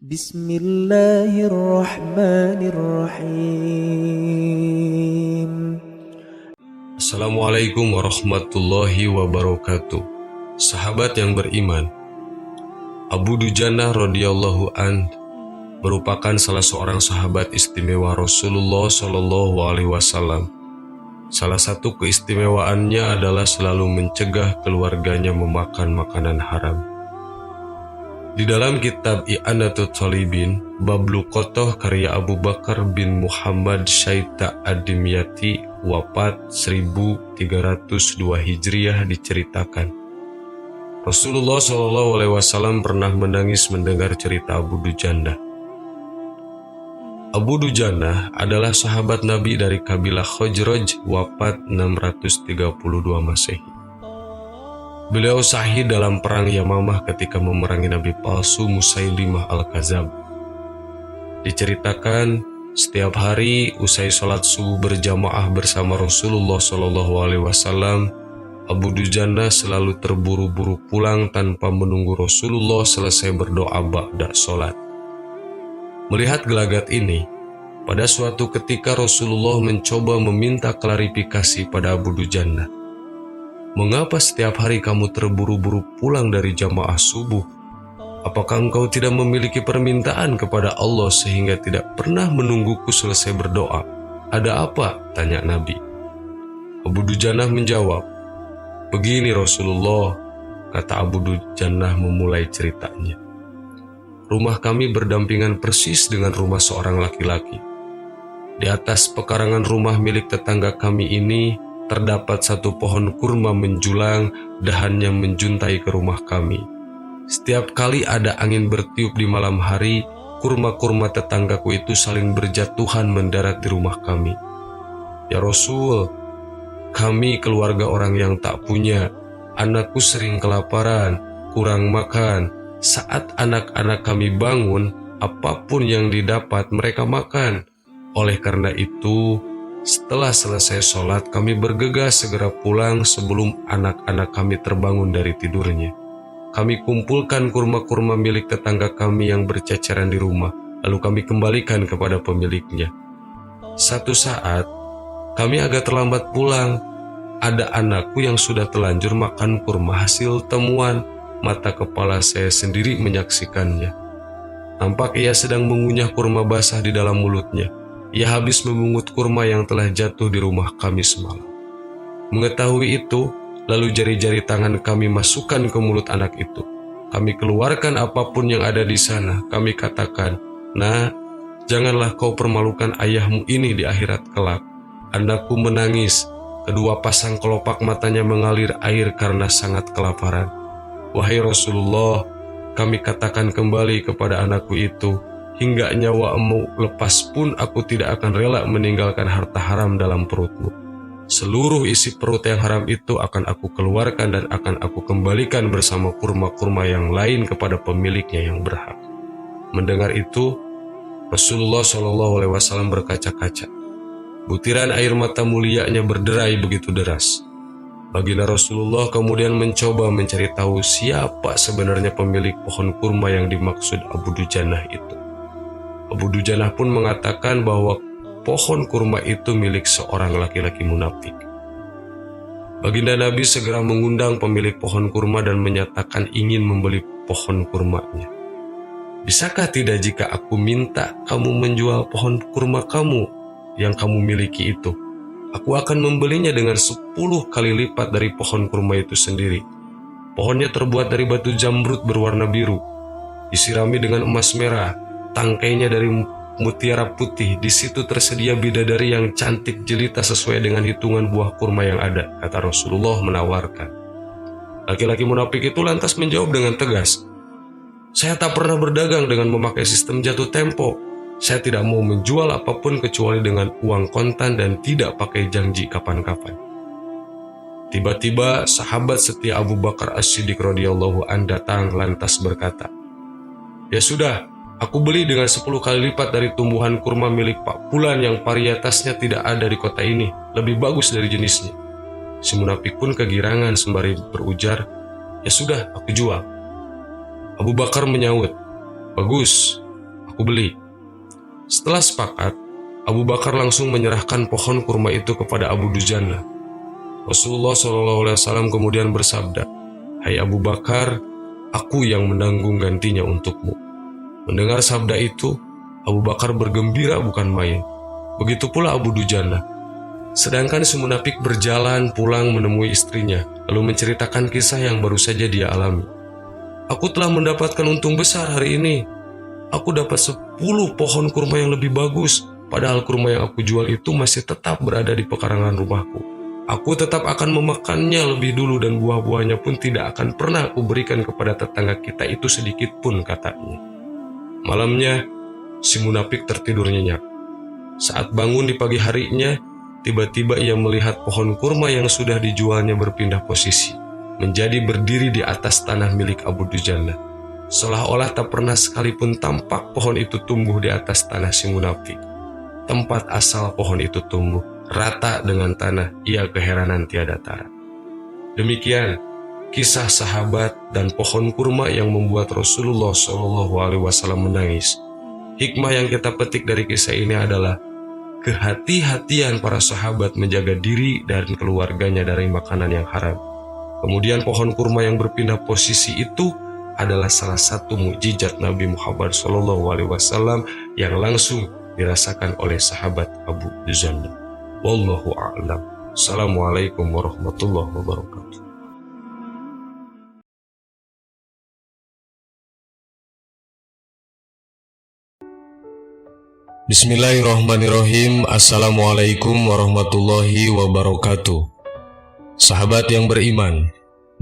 Bismillahirrahmanirrahim. Assalamualaikum warahmatullahi wabarakatuh. Sahabat yang beriman, Abu Dujannah radhiyallahu an merupakan salah seorang sahabat istimewa Rasulullah Shallallahu Alaihi Wasallam. Salah satu keistimewaannya adalah selalu mencegah keluarganya memakan makanan haram. Di dalam kitab I'anatul Talibin, bab Luqotoh karya Abu Bakar bin Muhammad Syaita Ad-Dimyati wafat 1302 Hijriah diceritakan, Rasulullah SAW pernah menangis mendengar cerita Abu Dujannah. Abu Dujannah adalah sahabat Nabi dari kabilah Khazraj, wafat 632 Masehi. Beliau syahid dalam perang Yamamah ketika memerangi Nabi palsu Musailimah Al-Kadzab. Diceritakan, setiap hari usai sholat subuh berjamaah bersama Rasulullah SAW, Abu Dujannah selalu terburu-buru pulang tanpa menunggu Rasulullah selesai berdoa ba'da sholat. Melihat gelagat ini, pada suatu ketika Rasulullah mencoba meminta klarifikasi pada Abu Dujannah. Mengapa setiap hari kamu terburu-buru pulang dari jamaah subuh? Apakah engkau tidak memiliki permintaan kepada Allah sehingga tidak pernah menungguku selesai berdoa? Ada apa? Tanya Nabi. Abu Dujannah menjawab, begini Rasulullah, kata Abu Dujannah memulai ceritanya. Rumah kami berdampingan persis dengan rumah seorang laki-laki. Di atas pekarangan rumah milik tetangga kami ini, terdapat satu pohon kurma menjulang, dahannya menjuntai ke rumah kami. Setiap kali ada angin bertiup di malam hari, kurma-kurma tetanggaku itu saling berjatuhan mendarat di rumah kami. Ya Rasul, kami keluarga orang yang tak punya. Anakku sering kelaparan, kurang makan. Saat anak-anak kami bangun, apapun yang didapat mereka makan. Oleh karena itu, setelah selesai sholat, kami bergegas segera pulang sebelum anak-anak kami terbangun dari tidurnya. Kami kumpulkan kurma-kurma milik tetangga kami yang berceceran di rumah, lalu kami kembalikan kepada pemiliknya. Satu saat, kami agak terlambat pulang. Ada anakku yang sudah telanjur makan kurma hasil temuan. Mata kepala saya sendiri menyaksikannya. Nampak ia sedang mengunyah kurma basah di dalam mulutnya. Ia habis memungut kurma yang telah jatuh di rumah kami semalam. Mengetahui itu, lalu jari-jari tangan kami masukkan ke mulut anak itu. Kami keluarkan apapun yang ada di sana. Kami katakan, "Nah, janganlah kau permalukan ayahmu ini di akhirat kelak." Anakku menangis. Kedua pasang kelopak matanya mengalir air karena sangat kelaparan. Wahai Rasulullah, kami katakan kembali kepada anakku itu, hingga nyawamu lepas pun aku tidak akan rela meninggalkan harta haram dalam perutmu. Seluruh isi perut yang haram itu akan aku keluarkan dan akan aku kembalikan bersama kurma-kurma yang lain kepada pemiliknya yang berhak. Mendengar itu, Rasulullah SAW berkaca-kaca. Butiran air mata mulianya berderai begitu deras. Baginda Rasulullah kemudian mencoba mencari tahu siapa sebenarnya pemilik pohon kurma yang dimaksud Abu Dujannah itu. Abu Dujannah pun mengatakan bahwa pohon kurma itu milik seorang laki-laki munafik. Baginda Nabi segera mengundang pemilik pohon kurma dan menyatakan ingin membeli pohon kurmanya. Bisakah tidak jika aku minta kamu menjual pohon kurma kamu yang kamu miliki itu? Aku akan membelinya dengan 10 kali lipat dari pohon kurma itu sendiri. Pohonnya terbuat dari batu jamrud berwarna biru, disirami dengan emas merah. Tangkainya dari mutiara putih. Di situ tersedia bidadari yang cantik jelita sesuai dengan hitungan buah kurma yang ada, kata Rasulullah menawarkan. Laki-laki munafik itu lantas menjawab dengan tegas, saya tak pernah berdagang dengan memakai sistem jatuh tempo. Saya tidak mau menjual apapun kecuali dengan uang kontan dan tidak pakai janji kapan-kapan. Tiba-tiba sahabat setia Abu Bakar As-Siddiq radhiyallahu an datang lantas berkata, ya sudah, aku beli dengan 10 kali lipat dari tumbuhan kurma milik Pak Fulan yang varietasnya tidak ada di kota ini, lebih bagus dari jenisnya. Si munafik pun kegirangan sembari berujar, ya sudah, aku jual. Abu Bakar menyahut, bagus, aku beli." Setelah sepakat, Abu Bakar langsung menyerahkan pohon kurma itu kepada Abu Dujana. Rasulullah SAW kemudian bersabda, "Hai Abu Bakar, aku yang menanggung gantinya untukmu." Mendengar sabda itu, Abu Bakar bergembira bukan main. Begitu pula Abu Dujana. Sedangkan si munafik berjalan pulang menemui istrinya, lalu menceritakan kisah yang baru saja dia alami. "Aku telah mendapatkan untung besar hari ini. Aku dapat 10 pohon kurma yang lebih bagus, padahal kurma yang aku jual itu masih tetap berada di pekarangan rumahku. Aku tetap akan memakannya lebih dulu dan buah-buahnya pun tidak akan pernah aku berikan kepada tetangga kita itu sedikit pun," katanya. Malamnya, si munafik tertidur nyenyak. Saat bangun di pagi harinya, tiba-tiba ia melihat pohon kurma yang sudah dijualnya berpindah posisi, menjadi berdiri di atas tanah milik Abu Dujana. Seolah-olah tak pernah sekalipun tampak pohon itu tumbuh di atas tanah si munafik. Tempat asal pohon itu tumbuh rata dengan tanah, ia keheranan tiada tara. Demikian kisah sahabat dan pohon kurma yang membuat Rasulullah SAW menangis. Hikmah yang kita petik dari kisah ini adalah kehati-hatian para sahabat menjaga diri dan keluarganya dari makanan yang haram. Kemudian pohon kurma yang berpindah posisi itu adalah salah satu mukjizat Nabi Muhammad SAW yang langsung dirasakan oleh sahabat Abu Dujana. Wallahu a'lam. Assalamualaikum warahmatullahi wabarakatuh. Bismillahirrahmanirrahim. Assalamualaikum warahmatullahi wabarakatuh. Sahabat yang beriman,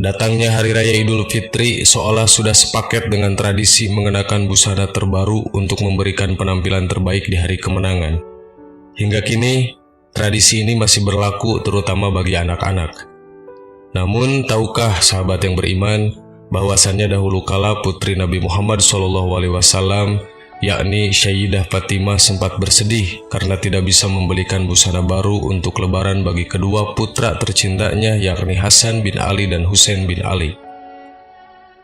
datangnya Hari Raya Idul Fitri seolah sudah sepaket dengan tradisi mengenakan busana terbaru untuk memberikan penampilan terbaik di hari kemenangan. Hingga kini, tradisi ini masih berlaku terutama bagi anak-anak. Namun, tahukah sahabat yang beriman, bahwasannya dahulu kala putri Nabi Muhammad SAW, yakni Sayyidah Fatimah sempat bersedih karena tidak bisa membelikan busana baru untuk lebaran bagi kedua putra tercintanya, yakni Hasan bin Ali dan Husain bin Ali.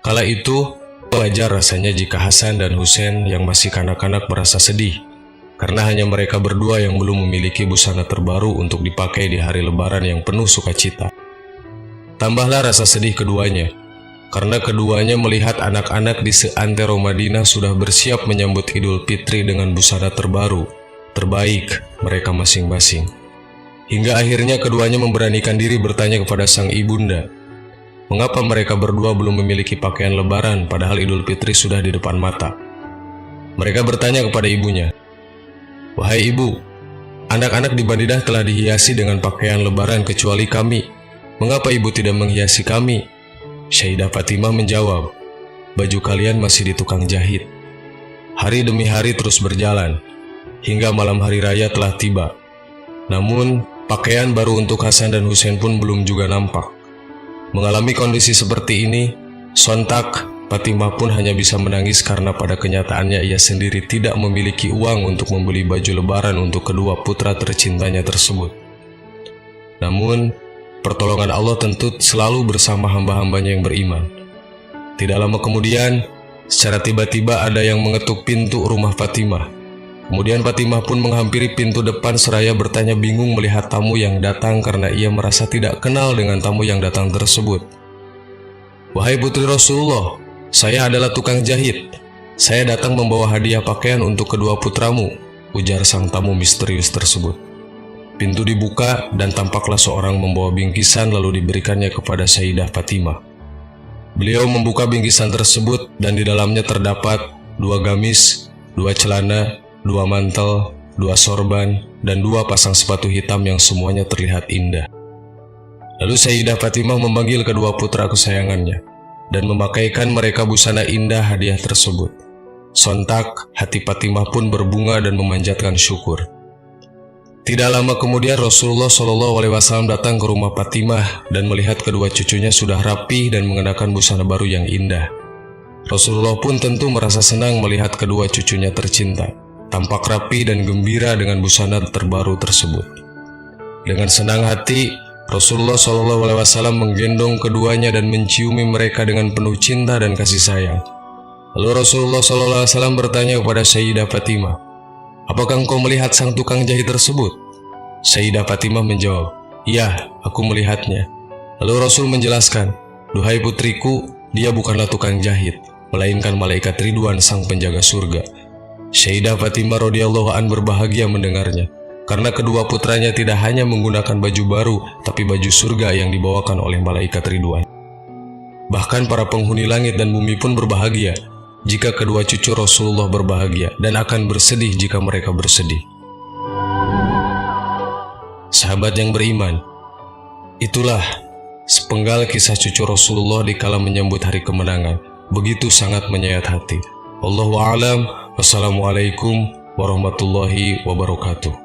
Kala itu, wajar rasanya jika Hasan dan Husain yang masih kanak-kanak merasa sedih, karena hanya mereka berdua yang belum memiliki busana terbaru untuk dipakai di hari lebaran yang penuh sukacita. Tambahlah rasa sedih keduanya, karena keduanya melihat anak-anak di seantero Madinah sudah bersiap menyambut Idul Fitri dengan busana terbaru, terbaik mereka masing-masing. Hingga akhirnya keduanya memberanikan diri bertanya kepada sang ibunda, mengapa mereka berdua belum memiliki pakaian lebaran padahal Idul Fitri sudah di depan mata. Mereka bertanya kepada ibunya, "Wahai ibu, anak-anak di Madinah telah dihiasi dengan pakaian lebaran kecuali kami. Mengapa ibu tidak menghiasi kami?" Sayyidah Fatimah menjawab, "Baju kalian masih di tukang jahit." Hari demi hari terus berjalan, hingga malam hari raya telah tiba. Namun, pakaian baru untuk Hasan dan Husain pun belum juga nampak. Mengalami kondisi seperti ini, sontak Fatimah pun hanya bisa menangis karena pada kenyataannya ia sendiri tidak memiliki uang untuk membeli baju lebaran untuk kedua putra tercintanya tersebut. Namun, pertolongan Allah tentu selalu bersama hamba-hambanya yang beriman. Tidak lama kemudian, secara tiba-tiba ada yang mengetuk pintu rumah Fatimah. Kemudian Fatimah pun menghampiri pintu depan seraya bertanya bingung melihat tamu yang datang karena ia merasa tidak kenal dengan tamu yang datang tersebut. "Wahai putri Rasulullah, saya adalah tukang jahit. Saya datang membawa hadiah pakaian untuk kedua putramu," ujar sang tamu misterius tersebut. Pintu dibuka dan tampaklah seorang membawa bingkisan lalu diberikannya kepada Sayyidah Fatimah. Beliau membuka bingkisan tersebut dan di dalamnya terdapat 2 gamis, 2 celana, 2 mantel, 2 sorban, dan 2 pasang sepatu hitam yang semuanya terlihat indah. Lalu Sayyidah Fatimah memanggil kedua putra kesayangannya dan memakaikan mereka busana indah hadiah tersebut. Sontak, hati Fatimah pun berbunga dan memanjatkan syukur. Tidak lama kemudian Rasulullah SAW datang ke rumah Fatimah dan melihat kedua cucunya sudah rapi dan mengenakan busana baru yang indah. Rasulullah pun tentu merasa senang melihat kedua cucunya tercinta, tampak rapi dan gembira dengan busana terbaru tersebut. Dengan senang hati, Rasulullah SAW menggendong keduanya dan menciumi mereka dengan penuh cinta dan kasih sayang. Lalu Rasulullah SAW bertanya kepada Sayyidah Fatimah, "Apakah engkau melihat sang tukang jahit tersebut?" Sayyidah Fatimah menjawab, "Ya, aku melihatnya." Lalu Rasul menjelaskan, "Duhai putriku, dia bukanlah tukang jahit, melainkan malaikat Ridwan sang penjaga surga." Sayyidah Fatimah radhiyallahu an berbahagia mendengarnya, karena kedua putranya tidak hanya menggunakan baju baru, tapi baju surga yang dibawakan oleh malaikat Ridwan. Bahkan para penghuni langit dan bumi pun berbahagia jika kedua cucu Rasulullah berbahagia, dan akan bersedih jika mereka bersedih. Sahabat yang beriman, itulah sepenggal kisah cucu Rasulullah di kala menyambut hari kemenangan. Begitu sangat menyayat hati. Wallahu a'lam. Wassalamualaikum warahmatullahi wabarakatuh.